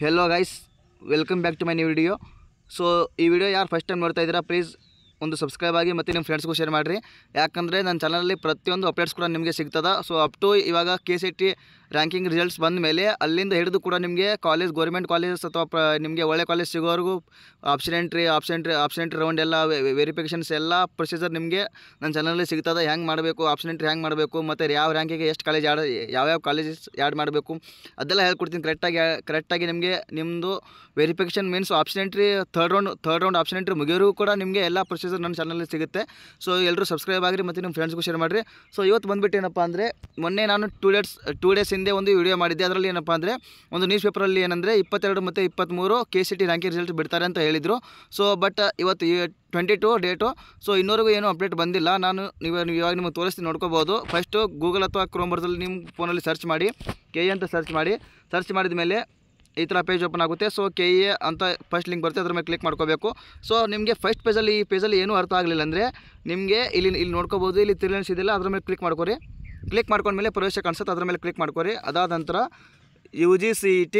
Hello guys, welcome back to my new video. So ಈ video ಯಾರು first time ನೋಡ್ತಾ ಇದ್ದೀರಾ, ಪ್ಲೀಸ್ ಒಂದು ಸಬ್ಸ್ಕ್ರೈಬ್ ಆಗಿ ಮತ್ತು ನಿಮ್ಮ ಫ್ರೆಂಡ್ಸ್ಗೂ ಶೇರ್ ಮಾಡಿರಿ. ಯಾಕಂದರೆ ನನ್ನ ಚಾನಲಲ್ಲಿ ಪ್ರತಿಯೊಂದು ಅಪ್ಡೇಟ್ಸ್ ಕೂಡ ನಿಮಗೆ ಸಿಗ್ತದೆ. ಸೊ ಅಪ್ ಟು ಇವಾಗ KCET ರ್ಯಾಂಕಿಂಗ್ ರಿಸಲ್ಟ್ಸ್ ಬಂದ ಮೇಲೆ ಅಲ್ಲಿಂದ ಹಿಡಿದು ಕೂಡ ನಿಮಗೆ ಕಾಲೇಜ್, ಗೌರ್ಮೆಂಟ್ ಕಾಲೇಜಸ್ ಅಥವಾ ನಿಮಗೆ ಒಳ್ಳೆ ಕಾಲೇಜ್ ಸಿಗೋವರೆಗೂ ಆಪ್ಷನ್ ಎಂಟ್ರಿ ರೌಂಡ್ ಎಲ್ಲ ವೆರಿಫಿಕೇಷನ್ಸ್ ಎಲ್ಲ ಪ್ರೊಸೀಜರ್ ನಿಮಗೆ ನನ್ನ ಚಾನಲಲ್ಲಿ ಸಿಗ್ತದೆ. ಹೆಂಗೆ ಮಾಡಬೇಕು, ಆಪ್ಷನ್ ಎಂಟ್ರಿ ಹೆಂಗೆ ಮಾಡಬೇಕು, ಮತ್ತು ಯಾವ ರ್ಯಾಂಕಿಗೆ ಎಷ್ಟು ಕಾಲೇಜ್ ಯಾವ್ಯಾವ ಕಾಲೇಜಸ್ ಆ್ಯಡ್ ಮಾಡಬೇಕು ಅದೆಲ್ಲ ಹೇಳ್ಕೊಡ್ತೀನಿ ಕರೆಕ್ಟಾಗಿ ನಿಮಗೆ. ನಿಮ್ಮದು verification means option entry third round option entry ಮುಗಿಯೋರು ಕೂಡ ನಿಮಗೆ ಎಲ್ಲ ಪ್ರೊಸೀಜರ್ ನನ್ನ ಚಾನಲಲ್ಲಿ ಸಿಗುತ್ತೆ. ಸೊ ಎಲ್ಲರೂ ಸಬ್ಸ್ಕ್ರೈಬ್ ಆಗಿರಿ ಮತ್ತು ನಿಮ್ಮ ಫ್ರೆಂಡ್ಸ್ಗೂ ಶೇರ್ ಮಾಡಿರಿ. ಸೊ ಇವತ್ತು ಬಂದುಬಿಟ್ಟು ಏನಪ್ಪ ಅಂದರೆ, ಮೊನ್ನೆ ನಾನು ಟೂ ಡೇಸ್ ಹಿಂದೆ ಒಂದು ವಿಡಿಯೋ ಮಾಡಿದ್ದೆ. ಅದರಲ್ಲಿ ಏನಪ್ಪ ಅಂದರೆ, ಒಂದು ನ್ಯೂಸ್ ಪೇಪರಲ್ಲಿ ಏನಂದರೆ 22 ಮತ್ತು 23 KCET ರ್ಯಾಂಕಿಂಗ್ ರಿಸಲ್ಟ್ ಬಿಡ್ತಾರೆ ಅಂತ ಹೇಳಿದರು. ಸೊ ಬಟ್ ಇವತ್ತು 22 ಡೇಟು. ಸೊ ಇನ್ನೂವರೆಗೂ ಏನೂ ಅಪ್ಡೇಟ್ ಬಂದಿಲ್ಲ. ಇವಾಗ ನಿಮಗೆ ತೋರಿಸ್ತೀನಿ, ನೋಡ್ಕೋಬೋದು. ಫಸ್ಟು ಗೂಗಲ್ ಅಥವಾ ಕ್ರೋಮ್ ಬ್ರೌಸರಲ್ಲಿ ನಿಮ್ಮ ಫೋನಲ್ಲಿ ಸರ್ಚ್ ಮಾಡಿ, KE ಅಂತ ಸರ್ಚ್ ಮಾಡಿದ ಮೇಲೆ ಈ ಥರ ಪೇಜ್ ಓಪನ್ ಆಗುತ್ತೆ. ಸೊ KE ಅಂತ ಫಸ್ಟ್ ಲಿಂಕ್ ಬರುತ್ತೆ, ಅದ್ರ ಮೇಲೆ ಕ್ಲಿಕ್ ಮಾಡ್ಕೋಬೇಕು. ಸೊ ನಿಮಗೆ ಫಸ್ಟ್ ಪೇಜಲ್ಲಿ ಈ ಪೇಜಲ್ಲಿ ಏನೂ ಅರ್ಥ ಆಗಲಿಲ್ಲ ಅಂದರೆ ನಿಮಗೆ ಇಲ್ಲಿ ನೋಡ್ಕೋಬೋದು, ಇಲ್ಲಿ ತ್ರಿಲೈನ್ಸ್ ಇದೆಯಲ್ಲ ಅದ್ರ ಮೇಲೆ ಕ್ಲಿಕ್ ಮಾಡ್ಕೊರಿ. ಕ್ಲಿಕ್ ಮಾಡ್ಕೊಂಡ್ಮೇಲೆ ಪ್ರವೇಶ ಕಾಣಿಸುತ್ತೆ, ಅದ್ರ ಮೇಲೆ ಕ್ಲಿಕ್ ಮಾಡ್ಕೊರಿ. ಅದಾದ ನಂತರ UGCET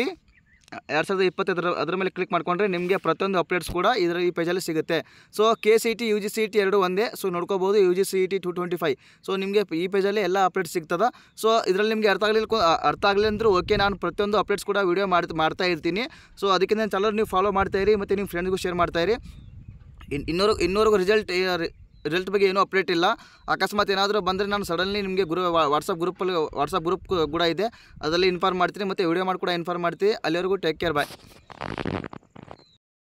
2025 ಅದ್ರ ಮೇಲೆ ಕ್ಲಿಕ್ ಮಾಡ್ಕೊಂಡ್ರೆ ನಿಮಗೆ ಪ್ರತಿಯೊಂದು ಅಪ್ಡೇಟ್ಸ್ ಕೂಡ ಈ ಪೇಜಲ್ಲಿ ಸಿಗುತ್ತೆ. ಸೊ KCET UGCET ಎರಡು ಒಂದೇ. ಸೊ ನೋಡ್ಕೋಬೋದು, UGCET 225. ಸೊ ನಿಮಗೆ ಈ ಪೇಜಲ್ಲಿ ಎಲ್ಲ ಅಪ್ಡೇಟ್ಸ್ ಸಿಗ್ತದೆ. ಸೊ ಇದರಲ್ಲಿ ನಿಮಗೆ ಅರ್ಥ ಆಗಲಿಲ್ಲ ಅಂದ್ರೆ ಓಕೆ, ನಾನು ಪ್ರತಿಯೊಂದು ಅಪ್ಡೇಟ್ಸ್ ಕೂಡ ವೀಡಿಯೋ ಮಾಡ್ತಾ ಇರ್ತೀನಿ. ಸೊ ಅದಕ್ಕೆ ನನ್ನ ಚಾನಲ್ ನೀವು ಫಾಲೋ ಮಾಡ್ತಾಯಿರಿ ಮತ್ತು ನಿಮ್ಮ ಫ್ರೆಂಡ್ಸ್ಗೂ ಶೇರ್ ಮಾಡ್ತಾಯಿರಿ. ಇನ್ನೂವರೆಗೂ ರಿಸಲ್ಟ್ ಬಗ್ಗೆ ಏನೂ ಅಪ್ಡೇಟ್ ಇಲ್ಲ. ಅಕಸ್ಮಾತ್ ಏನಾದರೂ ಬಂದರೆ ನಾನು ಸಡನ್ಲಿ ನಿಮಗೆ ವಾಟ್ಸಪ್ ಗ್ರೂಪ್ ಕೂಡ ಇದೆ, ಅದರಲ್ಲಿ ಇನ್ಫಾರ್ಮ್ ಮಾಡ್ತೀನಿ ಮತ್ತು ವಿಡಿಯೋ ಮಾಡಿ ಕೂಡ ಇನ್ಫಾರ್ಮ್ ಮಾಡ್ತೀನಿ. ಅಲ್ಲಿವರೆಗೂ ಟೇಕ್ ಕೇರ್, ಬಾಯ್.